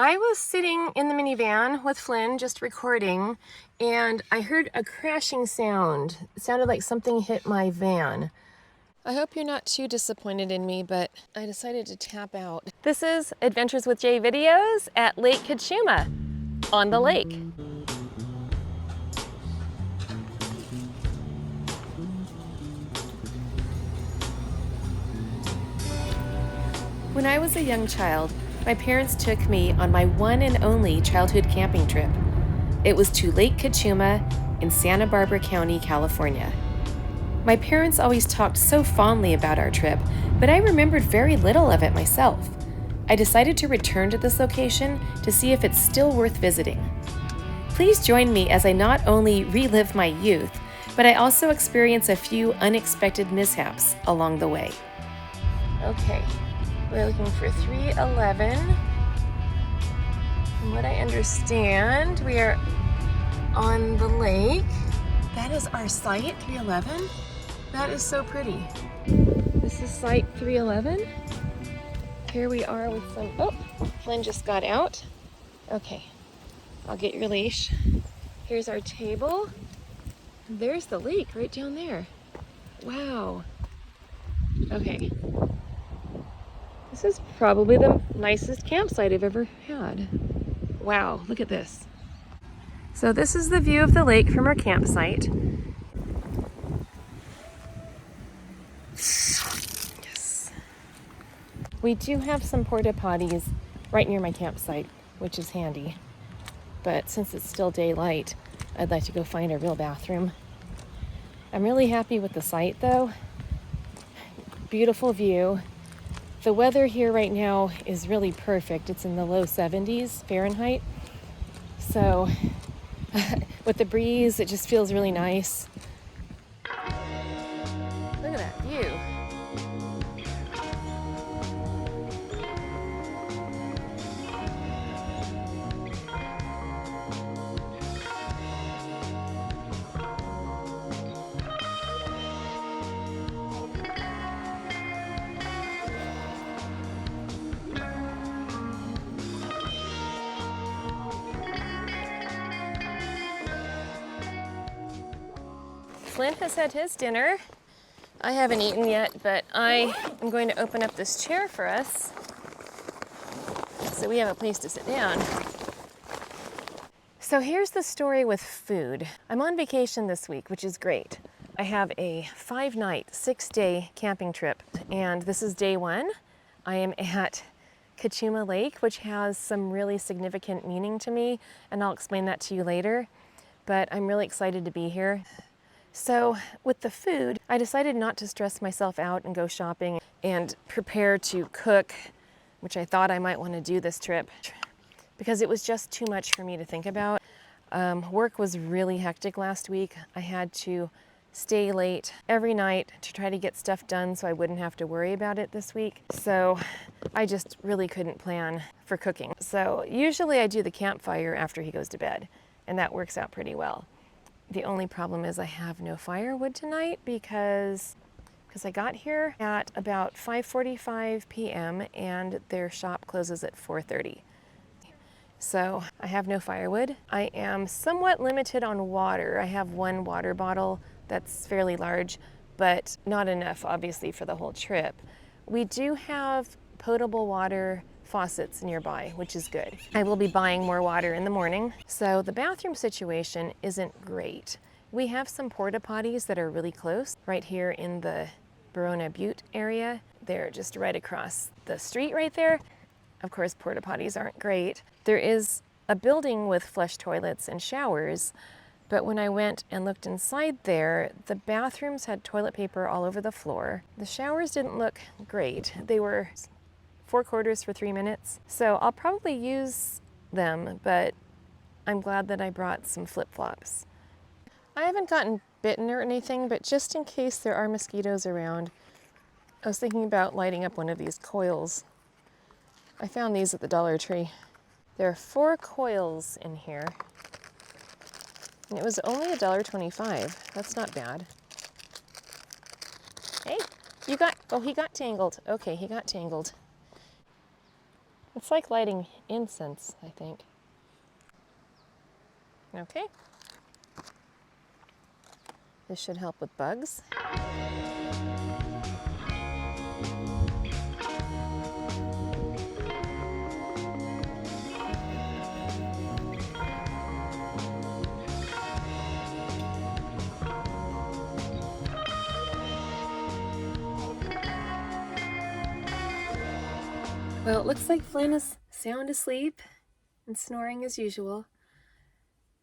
I was sitting in the minivan with Flynn just recording, and I heard a crashing sound. It sounded like something hit my van. I hope you're not too disappointed in me, but I decided to tap out. This is Adventures with Jay videos at Lake Cachuma on the lake. When I was a young child, my parents took me on my one and only childhood camping trip. It was to Lake Cachuma in Santa Barbara County, California. My parents always talked so fondly about our trip, but I remembered very little of it myself. I decided to return to this location to see if it's still worth visiting. Please join me as I not only relive my youth, but I also experience a few unexpected mishaps along the way. Okay, we're looking for 311. From what I understand, we are on the lake. That is our site, 311. That is so pretty. This is site 311. Here we are with some, oh, Flynn just got out. Okay, I'll get your leash. Here's our table. There's the lake right down there. Wow. Okay. This is probably the nicest campsite I've ever had. Wow, look at this. So this is the view of the lake from our campsite. Yes. We do have some porta potties right near my campsite, which is handy. But since it's still daylight, I'd like to go find a real bathroom. I'm really happy with the site though. Beautiful view. The weather here right now is really perfect. It's in the low 70s Fahrenheit. So with the breeze, it just feels really nice. Look at that view. Flynn has had his dinner. I haven't eaten yet, but I am going to open up this chair for us so we have a place to sit down. So here's the story with food. I'm on vacation this week, which is great. I have a 5-night, 6-day camping trip, and this is day 1. I am at Cachuma Lake, which has some really significant meaning to me, and I'll explain that to you later, but I'm really excited to be here. So with the food, I decided not to stress myself out and go shopping and prepare to cook, which I thought I might want to do this trip because it was just too much for me to think about. Work was really hectic last week. I had to stay late every night to try to get stuff done so I wouldn't have to worry about it this week. So I just really couldn't plan for cooking. So usually I do the campfire after he goes to bed, and that works out pretty well. The only problem is I have no firewood tonight because I got here at about 5:45 p.m. and their shop closes at 4:30. So I have no firewood. I am somewhat limited on water. I have one water bottle that's fairly large, but not enough obviously for the whole trip. We do have potable water faucets nearby, which is good. I will be buying more water in the morning. So the bathroom situation isn't great. We have some porta potties that are really close, right here in the Barona Butte area. They're just right across the street right there. Of course, porta potties aren't great. There is a building with flush toilets and showers, but when I went and looked inside there, the bathrooms had toilet paper all over the floor. The showers didn't look great. They were 4 quarters for 3 minutes. So I'll probably use them, but I'm glad that I brought some flip-flops. I haven't gotten bitten or anything, but just in case there are mosquitoes around, I was thinking about lighting up one of these coils. I found these at the Dollar Tree. There are 4 coils in here, and it was only $1.25. That's not bad. Hey, you got, oh, he got tangled. Okay, he got tangled. It's like lighting incense, I think. Okay. This should help with bugs. Well, it looks like Flynn is sound asleep and snoring as usual.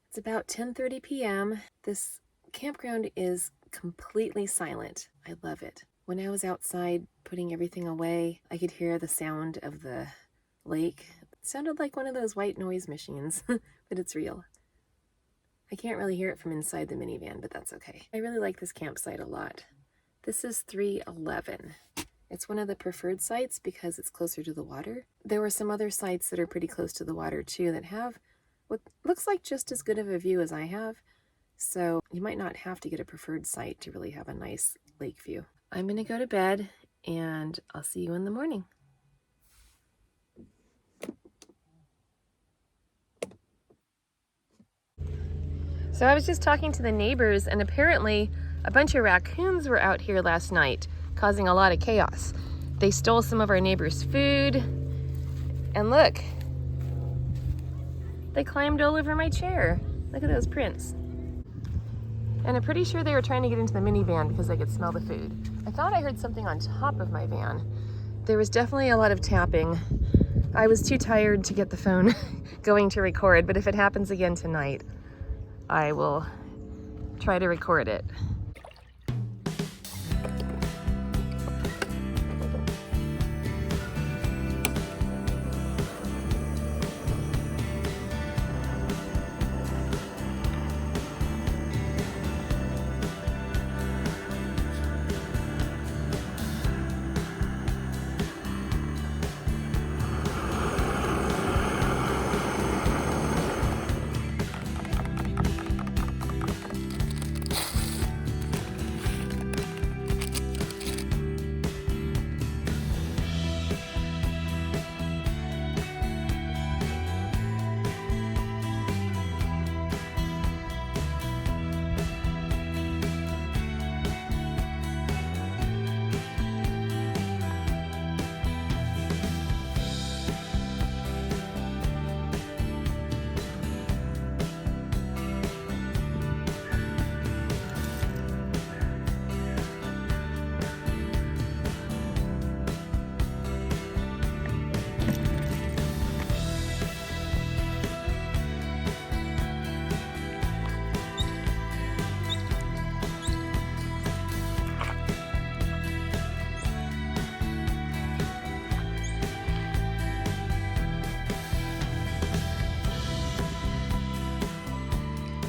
It's about 10:30 p.m. This campground is completely silent. I love it. When I was outside putting everything away, I could hear the sound of the lake. It sounded like one of those white noise machines, but it's real. I can't really hear it from inside the minivan, but that's okay. I really like this campsite a lot. This is 311. It's one of the preferred sites because it's closer to the water. There were some other sites that are pretty close to the water too that have what looks like just as good of a view as I have. So you might not have to get a preferred site to really have a nice lake view. I'm gonna go to bed and I'll see you in the morning. So I was just talking to the neighbors, and apparently a bunch of raccoons were out here last night, causing a lot of chaos. They stole some of our neighbors' food, and look, they climbed all over my chair. Look at those prints. And I'm pretty sure they were trying to get into the minivan because they could smell the food. I thought I heard something on top of my van. There was definitely a lot of tapping. I was too tired to get the phone going to record, but if it happens again tonight, I will try to record it.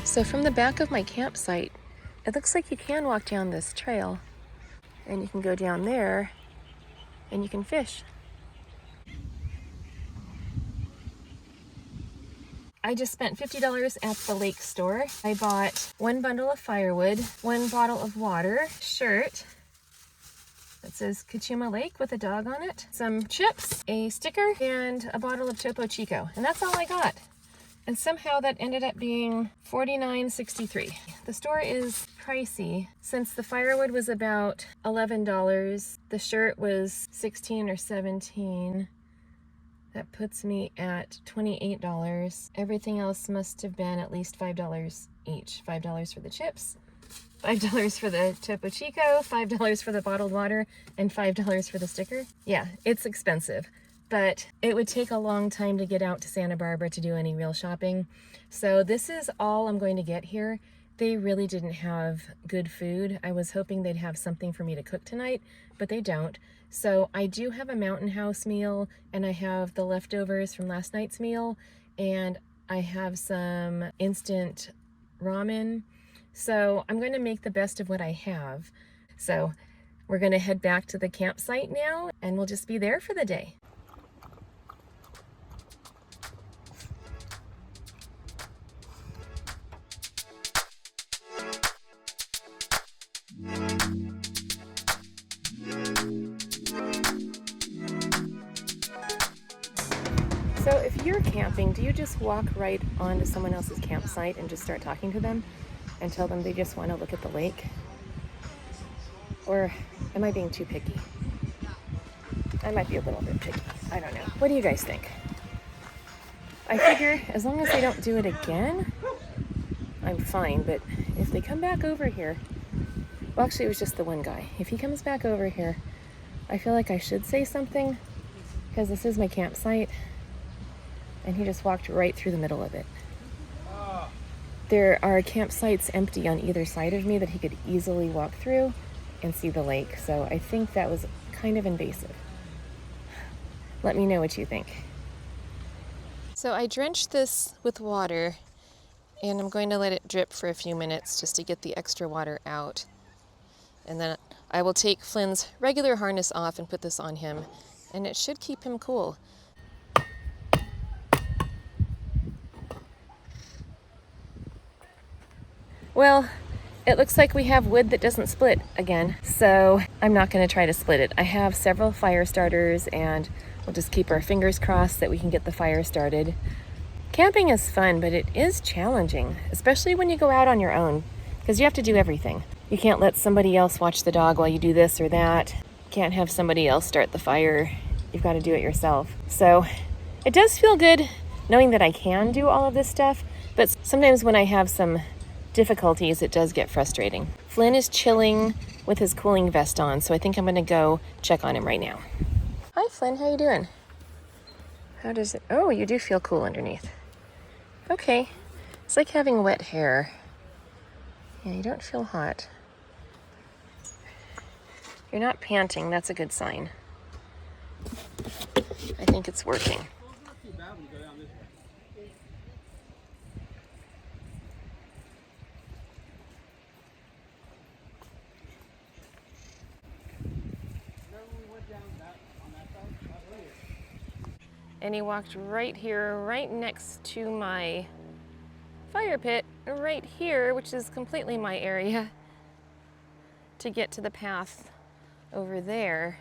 So from the back of my campsite, it looks like you can walk down this trail, and you can go down there and you can fish. I just spent $50 at the lake store. I bought one bundle of firewood, one bottle of water, shirt that says Cachuma Lake with a dog on it, some chips, a sticker, and a bottle of Topo Chico. And that's all I got. And somehow that ended up being $49.63. The store is pricey. Since the firewood was about $11, the shirt was $16 or $17. That puts me at $28. Everything else must have been at least $5 each. $5 for the chips, $5 for the Topo Chico, $5 for the bottled water, and $5 for the sticker. Yeah, it's expensive. But it would take a long time to get out to Santa Barbara to do any real shopping. So this is all I'm going to get here. They really didn't have good food. I was hoping they'd have something for me to cook tonight, but they don't. So I do have a Mountain House meal, and I have the leftovers from last night's meal, and I have some instant ramen. So I'm going to make the best of what I have. So we're going to head back to the campsite now, and we'll just be there for the day. camping, do you just walk right onto someone else's campsite and just start talking to them and tell them they just want to look at the lake? Or am I being too picky? I might be a little bit picky. I don't know. What do you guys think? I figure as long as they don't do it again, I'm fine. But if they come back over here, well, actually it was just the one guy. If he comes back over here, I feel like I should say something because this is my campsite and he just walked right through the middle of it. There are campsites empty on either side of me that he could easily walk through and see the lake. So I think that was kind of invasive. Let me know what you think. So I drenched this with water and I'm going to let it drip for a few minutes just to get the extra water out. And then I will take Flynn's regular harness off and put this on him, and it should keep him cool. Well, it looks like we have wood that doesn't split again, so I'm not going to try to split it. I have several fire starters and we'll just keep our fingers crossed that we can get the fire started. Camping is fun, but it is challenging, especially when you go out on your own, because you have to do everything. You can't let somebody else watch the dog while you do this or that. You can't have somebody else start the fire. You've got to do it yourself. So it does feel good knowing that I can do all of this stuff, but sometimes when I have some difficulties, it does get frustrating. Flynn is chilling with his cooling vest on, so I think I'm going to go check on him right now. Hi, Flynn. How you doing? How does it... Oh, you do feel cool underneath. Okay. It's like having wet hair. Yeah, you don't feel hot. You're not panting. That's a good sign. I think it's working. And he walked right here, right next to my fire pit, right here, which is completely my area, to get to the path over there.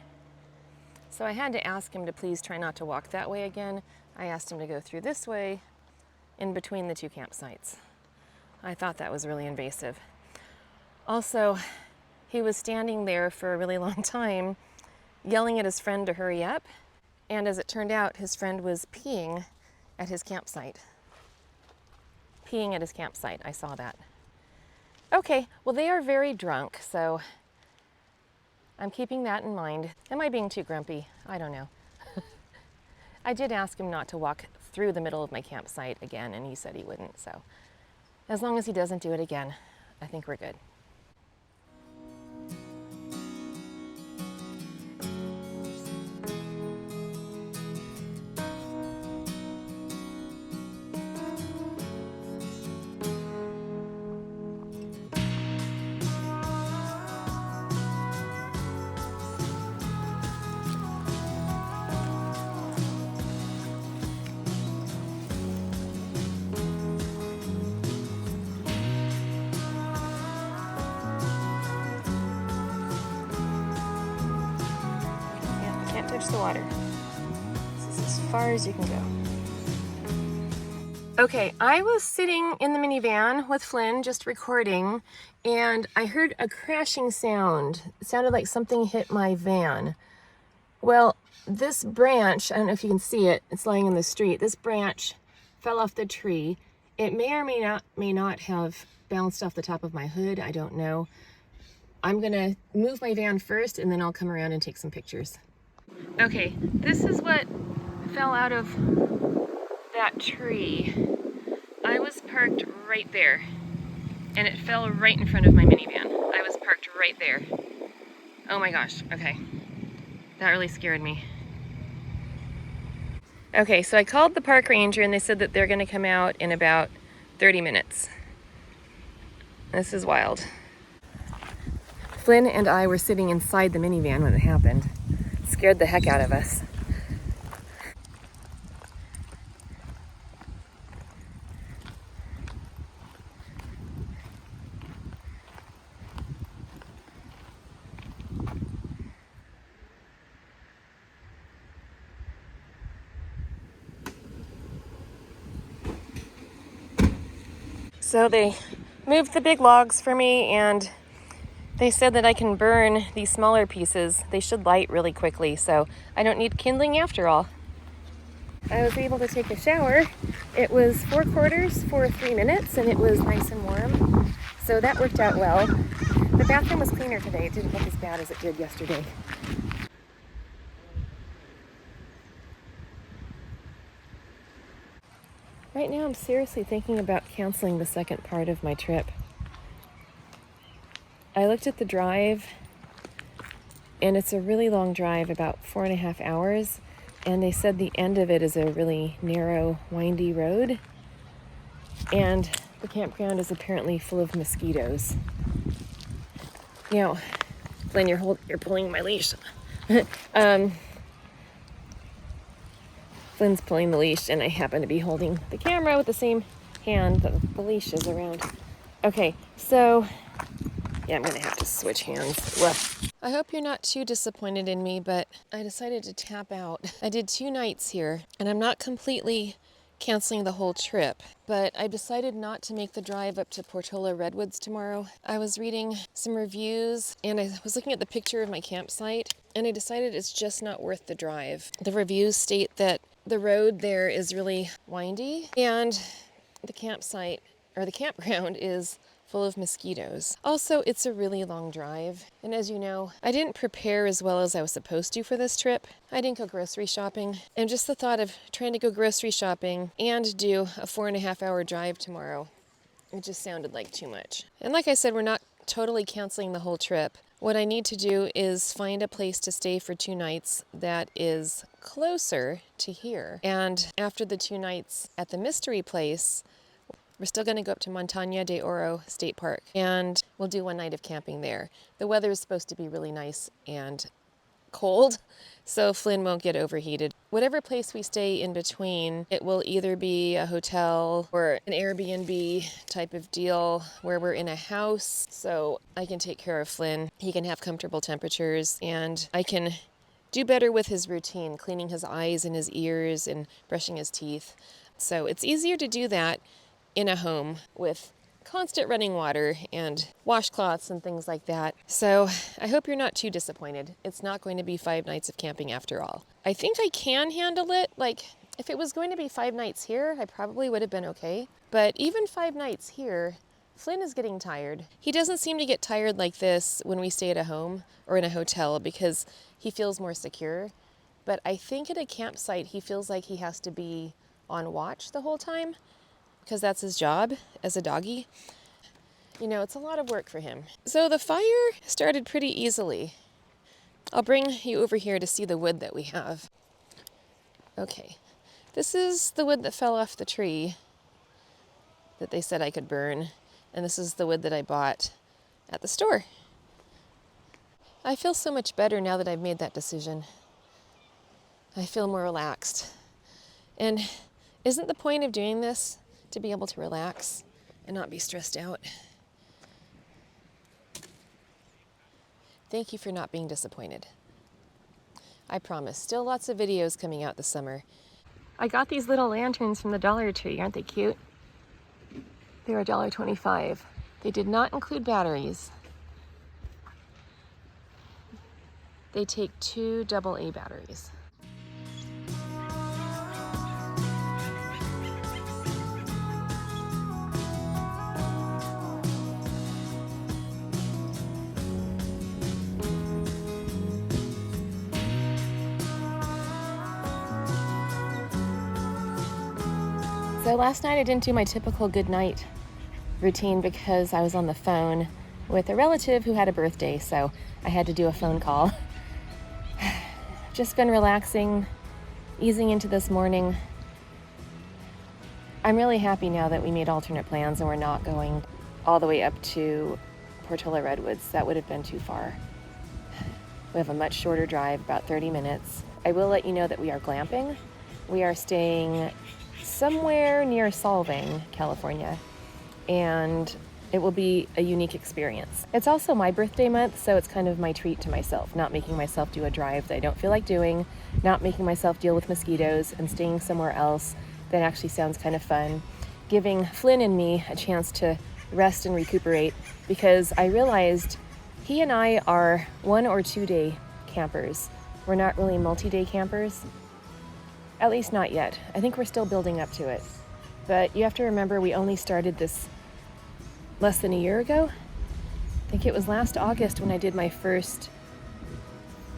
So I had to ask him to please try not to walk that way again. I asked him to go through this way in between the two campsites. I thought that was really invasive. Also, he was standing there for a really long time, yelling at his friend to hurry up. And as it turned out, his friend was peeing at his campsite. Peeing at his campsite, I saw that. Okay, well they are very drunk, so I'm keeping that in mind. Am I being too grumpy? I don't know. I did ask him not to walk through the middle of my campsite again, and he said he wouldn't, so as long as he doesn't do it again, I think we're good. Touch the water. This is as far as you can go. Okay, I was sitting in the minivan with Flynn just recording, and I heard a crashing sound. It sounded like something hit my van. Well, this branch, I don't know if you can see it, it's lying in the street. This branch fell off the tree. It may or may not have bounced off the top of my hood. I don't know. I'm gonna move my van first and then I'll come around and take some pictures. Okay, this is what fell out of that tree. I was parked right there, and it fell right in front of my minivan. I was parked right there. Oh my gosh, okay. That really scared me. Okay, so I called the park ranger and they said that they're gonna come out in about 30 minutes. This is wild. Flynn and I were sitting inside the minivan when it happened. It scared the heck out of us. So they moved the big logs for me, and they said that I can burn these smaller pieces. They should light really quickly, so I don't need kindling after all. I was able to take a shower. It was 4/4 for 3 minutes, and it was nice and warm, so that worked out well. The bathroom was cleaner today. It didn't look as bad as it did yesterday. Right now I'm seriously thinking about canceling the second part of my trip. I looked at the drive, and it's a really long drive, about 4.5 hours, and they said the end of it is a really narrow, windy road, and the campground is apparently full of mosquitoes. You know, Flynn, you're pulling my leash. Flynn's pulling the leash, and I happen to be holding the camera with the same hand that the leash is around. Okay, so yeah, I'm gonna have to switch hands. Woof. I hope you're not too disappointed in me, but I decided to tap out. I did 2 nights here, and I'm not completely canceling the whole trip, but I decided not to make the drive up to Portola Redwoods tomorrow. I was reading some reviews, and I was looking at the picture of my campsite, and I decided it's just not worth the drive. The reviews state that the road there is really windy, and the campsite, or the campground, is full of mosquitoes. Also, it's a really long drive, and as you know, I didn't prepare as well as I was supposed to for this trip. I didn't go grocery shopping, and just the thought of trying to go grocery shopping and do a 4.5 hour drive tomorrow, it just sounded like too much. And like I said, we're not totally canceling the whole trip. What I need to do is find a place to stay for 2 nights that is closer to here. And after the 2 nights at the mystery place, we're still going to go up to Montaña de Oro State Park, and we'll do 1 night of camping there. The weather is supposed to be really nice and cold, so Flynn won't get overheated. Whatever place we stay in between, it will either be a hotel or an Airbnb type of deal where we're in a house, so I can take care of Flynn. He can have comfortable temperatures, and I can do better with his routine, cleaning his eyes and his ears and brushing his teeth. So it's easier to do that in a home with constant running water and washcloths and things like that. So I hope you're not too disappointed. It's not going to be 5 nights of camping after all. I think I can handle it. Like, if it was going to be 5 nights here, I probably would have been okay. But even 5 nights here, Flynn is getting tired. He doesn't seem to get tired like this when we stay at a home or in a hotel because he feels more secure. But I think at a campsite, he feels like he has to be on watch the whole time, because that's his job as a doggy. You know, it's a lot of work for him. So the fire started pretty easily. I'll bring you over here to see the wood that we have. Okay, this is the wood that fell off the tree that they said I could burn, and this is the wood that I bought at the store. I feel so much better now that I've made that decision. I feel more relaxed. And isn't the point of doing this to be able to relax and not be stressed out? Thank you for not being disappointed. I promise, still lots of videos coming out this summer. I got these little lanterns from the Dollar Tree. Aren't they cute? They're $1.25. They did not include batteries. They take 2 AA batteries. So last night I didn't do my typical good night routine because I was on the phone with a relative who had a birthday, so I had to do a phone call. Just been relaxing, easing into this morning. I'm really happy now that we made alternate plans and we're not going all the way up to Portola Redwoods. That would have been too far. We have a much shorter drive, about 30 minutes. I will let you know that we are glamping. We are staying somewhere near Solvang, California, and it will be a unique experience. It's also my birthday month, so it's kind of my treat to myself, not making myself do a drive that I don't feel like doing, not making myself deal with mosquitoes, and staying somewhere else that actually sounds kind of fun. giving Flynn and me a chance to rest and recuperate, because I realized he and I are 1 or 2 day campers. We're not really multi-day campers, at least not yet. I think we're still building up to it. But you have to remember, we only started this less than a year ago. I think it was last August when I did my first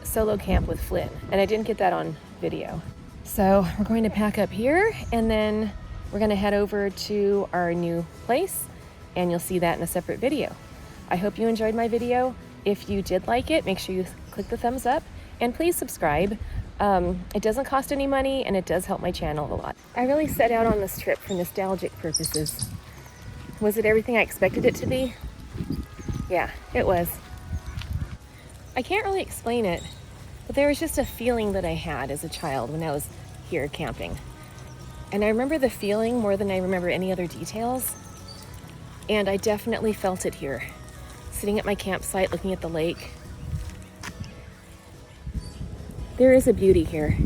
solo camp with Flynn, and I didn't get that on video. So we're going to pack up here, and then we're going to head over to our new place, and you'll see that in a separate video. I hope you enjoyed my video. If you did like it, make sure you click the thumbs up, and please subscribe. It doesn't cost any money, and it does help my channel a lot. I really set out on this trip for nostalgic purposes. Was it everything I expected it to be? Yeah, it was. I can't really explain it, but there was just a feeling that I had as a child when I was here camping. And I remember the feeling more than I remember any other details. And I definitely felt it here, sitting at my campsite looking at the lake. There is a beauty here.